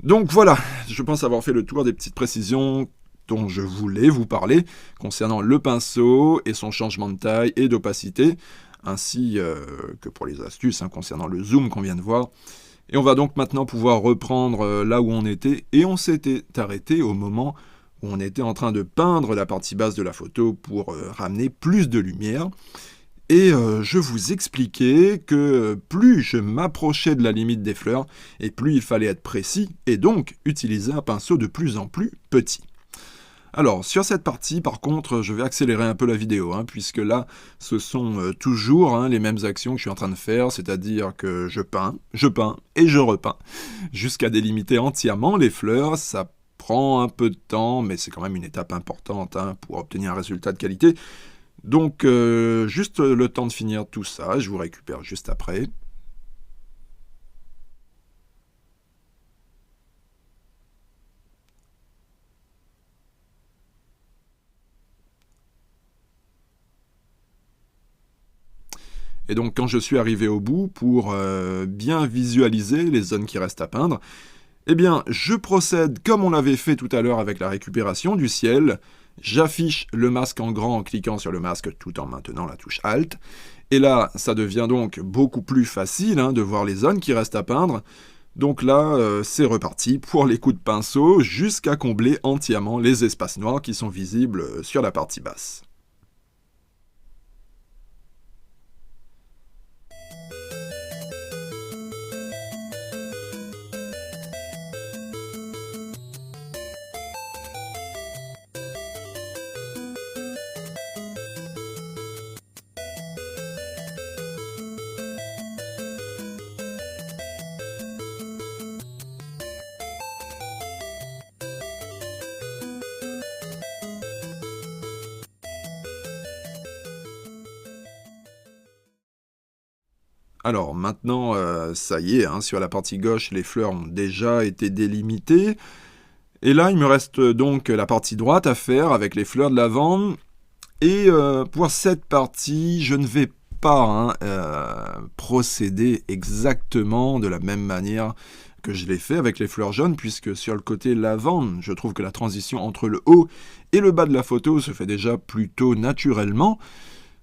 Donc voilà, je pense avoir fait le tour des petites précisions dont je voulais vous parler concernant le pinceau et son changement de taille et d'opacité, ainsi que pour les astuces concernant le zoom qu'on vient de voir. Et on va donc maintenant pouvoir reprendre là où on était, et on s'était arrêté au moment où on était en train de peindre la partie basse de la photo pour ramener plus de lumière. Et je vous expliquais que plus je m'approchais de la limite des fleurs, et plus il fallait être précis, et donc utiliser un pinceau de plus en plus petit. Alors, sur cette partie, par contre, je vais accélérer un peu la vidéo, puisque là, ce sont toujours les mêmes actions que je suis en train de faire, c'est-à-dire que je peins, et je repeins, jusqu'à délimiter entièrement les fleurs. Ça prend un peu de temps, mais c'est quand même une étape importante pour obtenir un résultat de qualité. Donc, juste le temps de finir tout ça, je vous récupère juste après. Et donc, quand je suis arrivé au bout, pour bien visualiser les zones qui restent à peindre, eh bien, je procède comme on l'avait fait tout à l'heure avec la récupération du ciel. J'affiche le masque en grand en cliquant sur le masque tout en maintenant la touche Alt. Et là, ça devient donc beaucoup plus facile de voir les zones qui restent à peindre. Donc là, c'est reparti pour les coups de pinceau jusqu'à combler entièrement les espaces noirs qui sont visibles sur la partie basse. Alors maintenant, ça y est, sur la partie gauche, les fleurs ont déjà été délimitées. Et là, il me reste donc la partie droite à faire avec les fleurs de lavande. Et pour cette partie, je ne vais pas procéder exactement de la même manière que je l'ai fait avec les fleurs jaunes, puisque sur le côté lavande, je trouve que la transition entre le haut et le bas de la photo se fait déjà plutôt naturellement.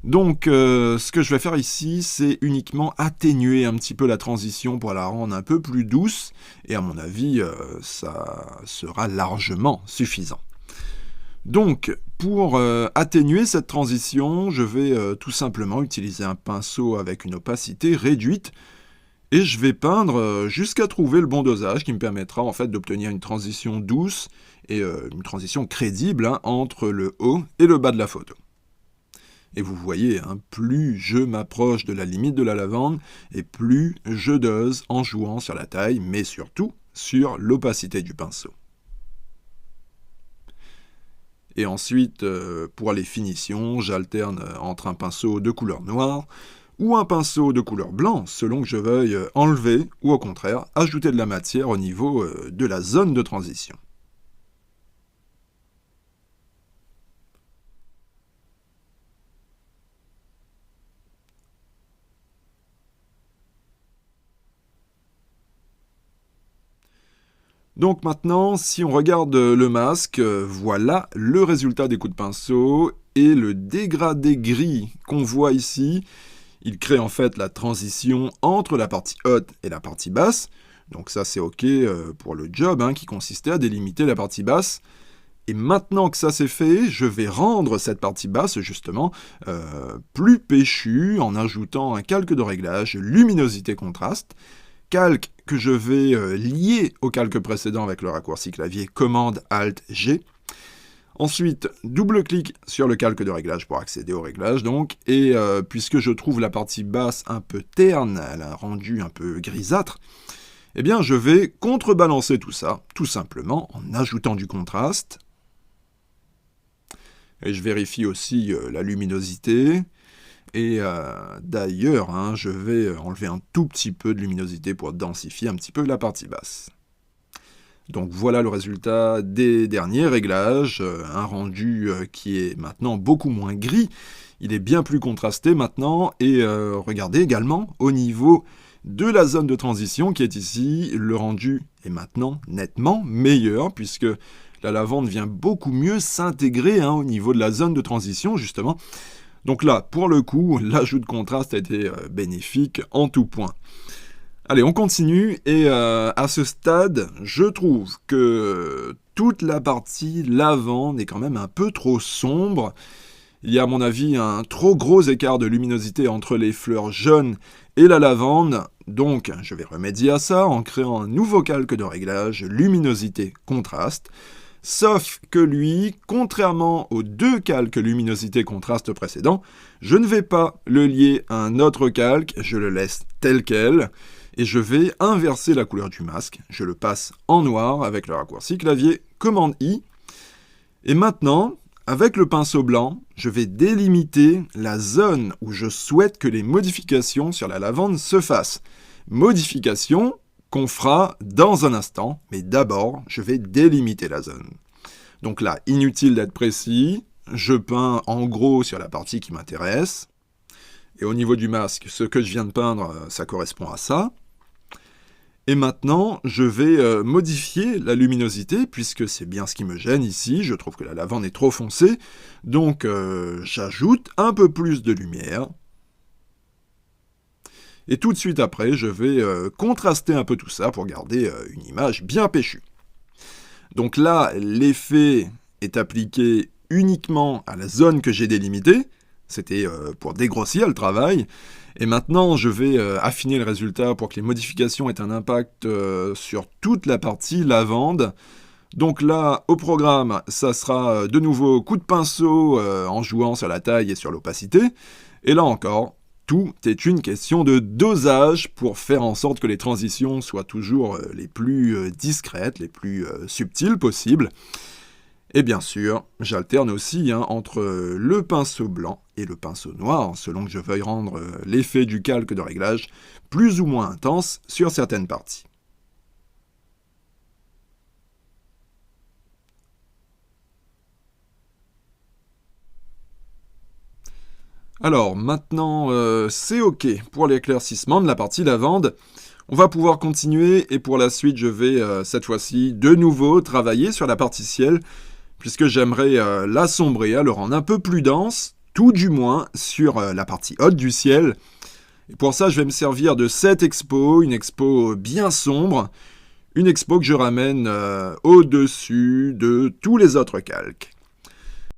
Donc, ce que je vais faire ici, c'est uniquement atténuer un petit peu la transition pour la rendre un peu plus douce, et à mon avis, ça sera largement suffisant. Donc, pour atténuer cette transition, je vais tout simplement utiliser un pinceau avec une opacité réduite, et je vais peindre jusqu'à trouver le bon dosage qui me permettra en fait d'obtenir une transition douce et une transition crédible entre le haut et le bas de la photo. Et vous voyez, plus je m'approche de la limite de la lavande, et plus je dose en jouant sur la taille, mais surtout sur l'opacité du pinceau. Et ensuite, pour les finitions, j'alterne entre un pinceau de couleur noire ou un pinceau de couleur blanc, selon que je veuille enlever ou au contraire ajouter de la matière au niveau de la zone de transition. Donc maintenant, si on regarde le masque, voilà le résultat des coups de pinceau, et le dégradé gris qu'on voit ici, il crée en fait la transition entre la partie haute et la partie basse. Donc ça c'est ok pour le job qui consistait à délimiter la partie basse. Et maintenant que ça c'est fait, je vais rendre cette partie basse justement plus péchue en ajoutant un calque de réglage, luminosité contraste, calque que je vais lier au calque précédent avec le raccourci clavier Commande Alt G. Ensuite, double-clic sur le calque de réglage pour accéder au réglage, donc, et puisque je trouve la partie basse un peu terne, elle a un rendu un peu grisâtre, eh bien je vais contrebalancer tout ça, tout simplement, en ajoutant du contraste. Et je vérifie aussi la luminosité. Et d'ailleurs, je vais enlever un tout petit peu de luminosité pour densifier un petit peu la partie basse. Donc voilà le résultat des derniers réglages, un rendu qui est maintenant beaucoup moins gris, il est bien plus contrasté maintenant, et regardez également au niveau de la zone de transition qui est ici. Le rendu est maintenant nettement meilleur puisque la lavande vient beaucoup mieux s'intégrer au niveau de la zone de transition, justement. Donc là, pour le coup, l'ajout de contraste a été bénéfique en tout point. Allez, on continue, et à ce stade, je trouve que toute la partie lavande est quand même un peu trop sombre. Il y a à mon avis un trop gros écart de luminosité entre les fleurs jaunes et la lavande, donc je vais remédier à ça en créant un nouveau calque de réglage luminosité-contraste. Sauf que lui, contrairement aux deux calques luminosité-contraste précédents, je ne vais pas le lier à un autre calque, je le laisse tel quel, et je vais inverser la couleur du masque. Je le passe en noir avec le raccourci clavier commande I. Et maintenant, avec le pinceau blanc, je vais délimiter la zone où je souhaite que les modifications sur la lavande se fassent. Modifications qu'on fera dans un instant, mais d'abord, je vais délimiter la zone. Donc là, inutile d'être précis, je peins en gros sur la partie qui m'intéresse. Et au niveau du masque, ce que je viens de peindre, ça correspond à ça. Et maintenant, je vais modifier la luminosité, puisque c'est bien ce qui me gêne ici. Je trouve que la lavande est trop foncée. Donc, j'ajoute un peu plus de lumière. Et tout de suite après, je vais contraster un peu tout ça pour garder une image bien péchue. Donc là, l'effet est appliqué uniquement à la zone que j'ai délimitée. C'était pour dégrossir le travail. Et maintenant, je vais affiner le résultat pour que les modifications aient un impact sur toute la partie lavande. Donc là, au programme, ça sera de nouveau coup de pinceau en jouant sur la taille et sur l'opacité. Et là encore, tout est une question de dosage pour faire en sorte que les transitions soient toujours les plus discrètes, les plus subtiles possibles. Et bien sûr, j'alterne aussi entre le pinceau blanc et le pinceau noir, selon que je veuille rendre l'effet du calque de réglage plus ou moins intense sur certaines parties. Alors, maintenant, c'est OK pour l'éclaircissement de la partie lavande. On va pouvoir continuer, et pour la suite, je vais, cette fois-ci, de nouveau travailler sur la partie ciel, puisque j'aimerais l'assombrir, le rendre un peu plus dense, tout du moins sur la partie haute du ciel. Et pour ça, je vais me servir de cette expo, une expo bien sombre, une expo que je ramène au-dessus de tous les autres calques.